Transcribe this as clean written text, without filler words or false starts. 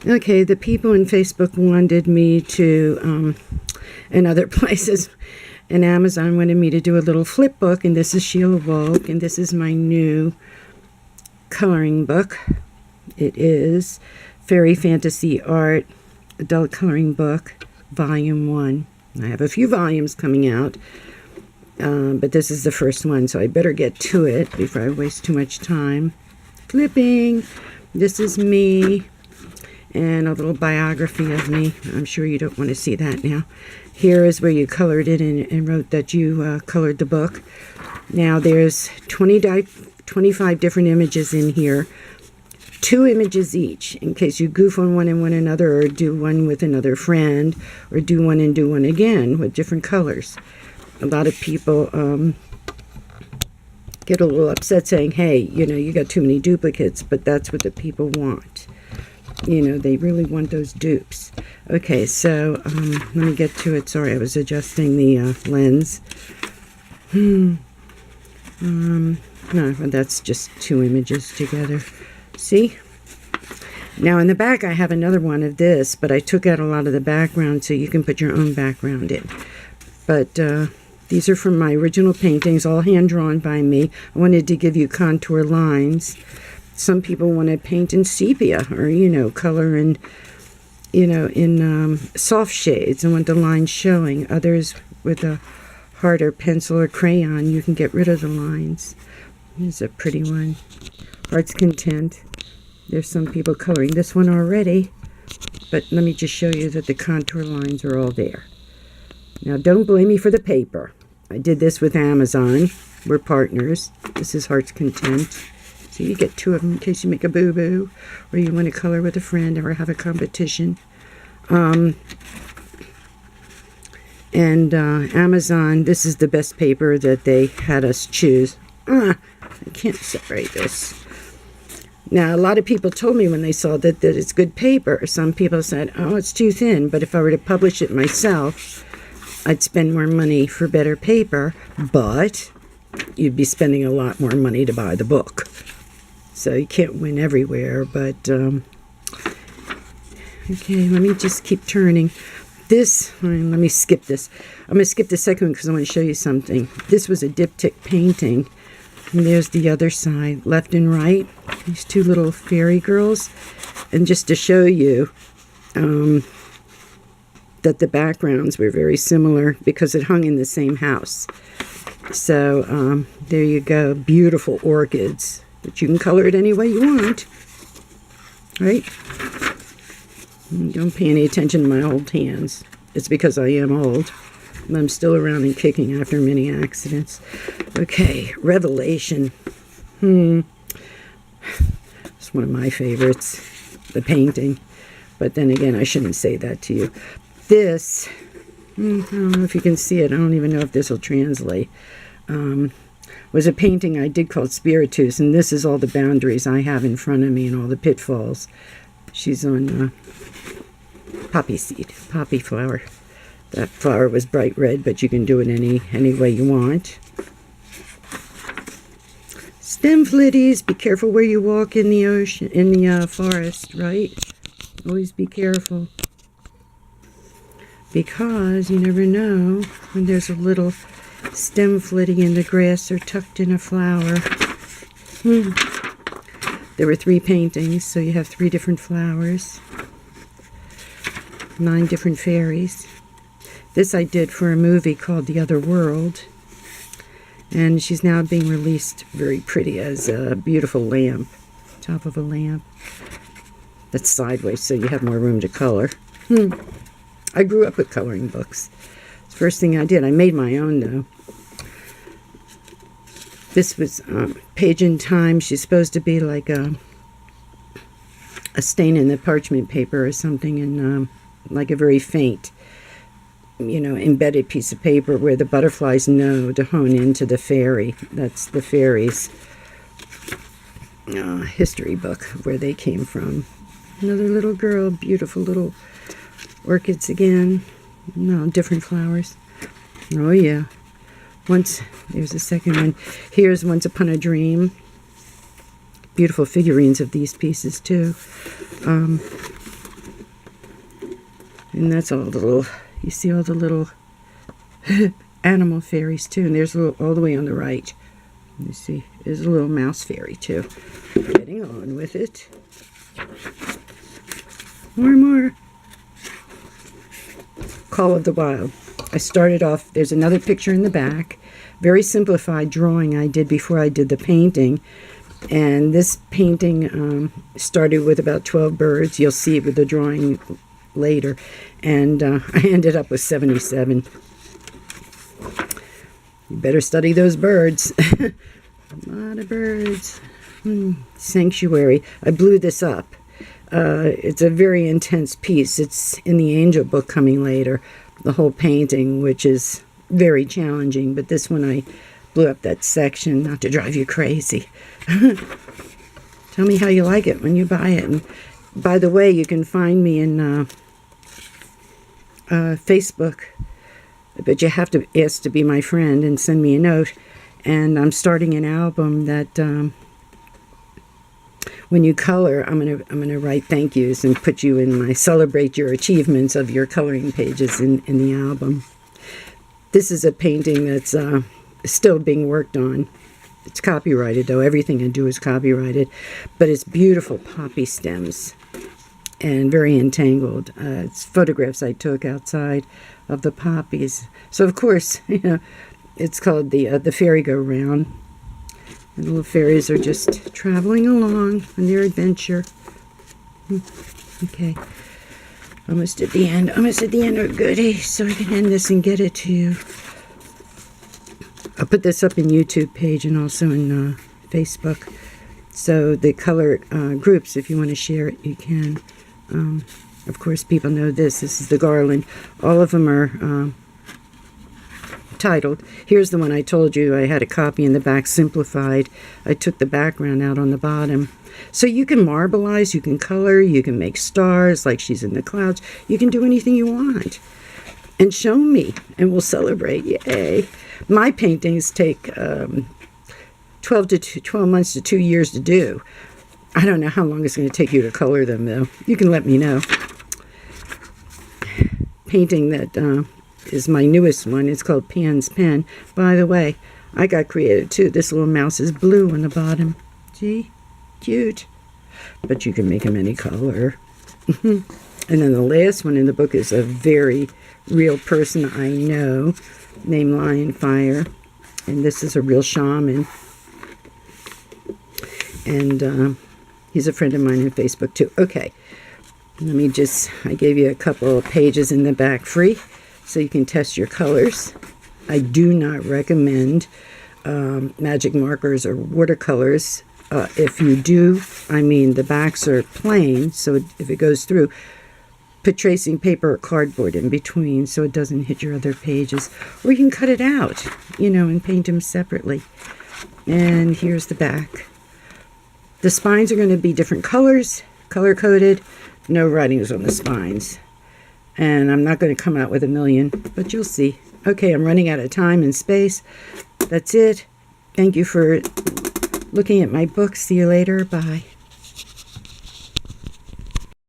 Okay, the people in Facebook wanted me to, and other places, and Amazon wanted me to do a little flip book, and this is Sheila Wolk, and this is my new coloring book. It is Fairy Fantasy Art Adult Coloring Book, Volume 1. I have a few volumes coming out, but this is the first one, so I better get to it before I waste too much time. Flipping. This is me, and a little biography of me. I'm sure you don't want to see that now. Here is where you colored it and wrote that you colored the book. Now there's 25 different images in here. 2 images each, in case you goof on one and one another, or do one with another friend, or do one and do one again with different colors. A lot of people get a little upset saying, hey, you got too many duplicates, but that's what the people want. They really want those dupes. Okay, so let me get to it. Sorry, I was adjusting the lens. No, that's just 2 images together. See? Now in the back I have another one of this, but I took out a lot of the background so you can put your own background in. But these are from my original paintings, all hand-drawn by me. I wanted to give you contour lines. Some people want to paint in sepia, or, color in, in soft shades and want the lines showing. Others with a harder pencil or crayon, you can get rid of the lines. Here's a pretty one. Heart's Content. There's some people coloring this one already, but let me just show you that the contour lines are all there. Now, don't blame me for the paper. I did this with Amazon. We're partners. This is Heart's Content. So you get 2 of them in case you make a boo-boo, or you want to color with a friend or have a competition. Amazon, this is the best paper that they had us choose. I can't separate this. Now, a lot of people told me when they saw that it's good paper. Some people said, oh, it's too thin. But if I were to publish it myself, I'd spend more money for better paper. But you'd be spending a lot more money to buy the book. So you can't win everywhere. But, okay, let me just keep turning. Let me skip this. I'm going to skip the second one because I want to show you something. This was a diptych painting. And there's the other side, left and right. These 2 little fairy girls. And just to show you that the backgrounds were very similar because it hung in the same house. So there you go. Beautiful orchids. But you can color it any way you want. Right? And don't pay any attention to my old hands. It's because I am old. I'm still around and kicking after many accidents. Okay, Revelation. It's one of my favorites, the painting. But then again, I shouldn't say that to you. This, I don't know if you can see it. I don't even know if this will translate. Was a painting I did called Spiritus, and this is all the boundaries I have in front of me and all the pitfalls. She's on poppy seed, poppy flower. That flower was bright red, but you can do it any way you want. Stem flitties, be careful where you walk in the ocean, in the forest, right? Always be careful. Because you never know when there's a little stem flitty in the grass or tucked in a flower. There were 3 paintings, so you have 3 different flowers. 9 different fairies. This I did for a movie called The Other World. And she's now being released very pretty as a beautiful lamp. Top of a lamp. That's sideways, so you have more room to color. I grew up with coloring books. It's the first thing I did. I made my own, though. This was Page in Time. She's supposed to be like a stain in the parchment paper or something, and like a very faint, embedded piece of paper where the butterflies know to hone into the fairy. That's the fairies' history book, where they came from. Another little girl, beautiful little orchids again. No, different flowers. Oh, yeah. There's a second one. Here's Once Upon a Dream. Beautiful figurines of these pieces, too. And that's all the little, you see all the little animal fairies too. And there's a little all the way on the right. You see, there's a little mouse fairy too. Getting on with it. More. Call of the Wild. I started off, there's another picture in the back. Very simplified drawing I did before I did the painting. And this painting started with about 12 birds. You'll see it with the drawing later. And I ended up with 77. You better study those birds. A lot of birds. Sanctuary. I blew this up. It's a very intense piece. It's in the Angel book coming later. The whole painting, which is very challenging. But this one I blew up that section, not to drive you crazy. Tell me how you like it when you buy it. And by the way, you can find me in Facebook. But you have to ask to be my friend and send me a note. And I'm starting an album that when you color, I'm gonna write thank yous and put you in my celebrate your achievements of your coloring pages in the album. This is a painting that's still being worked on. It's copyrighted though. Everything I do is copyrighted, but it's beautiful poppy stems and very entangled. It's photographs I took outside of the poppies. So of course, you know, it's called the fairy-go-round. The little fairies are just traveling along on their adventure. Okay, almost at the end. Almost at the end. Oh, goody! So I can end this and get it to you. I'll put this up in YouTube page and also in Facebook. So the color groups, if you want to share it, you can. Of course, people know this. This is the garland. All of them are titled. Here's the one I told you. I had a copy in the back, simplified. I took the background out on the bottom. So you can marbleize, you can color, you can make stars like she's in the clouds. You can do anything you want. And show me, and we'll celebrate. Yay. My paintings take 12 months to 2 years to do. I don't know how long it's going to take you to color them, though. You can let me know. Painting that is my newest one. It's called Pan's Pen. By the way, I got creative, too. This little mouse is blue on the bottom. Gee, cute. But you can make them any color. And then the last one in the book is a very real person I know named Lionfire. And this is a real shaman. And he's a friend of mine on Facebook, too. Okay. Let me just, I gave you a couple of pages in the back free so you can test your colors. I do not recommend magic markers or watercolors. If you do, I mean, the backs are plain, so if it goes through, put tracing paper or cardboard in between so it doesn't hit your other pages. Or you can cut it out, you know, and paint them separately. And here's the back. The spines are going to be different colors, color-coded. No writings on the spines. And I'm not going to come out with a million, but you'll see. Okay, I'm running out of time and space. That's it. Thank you for looking at my book. See you later. Bye.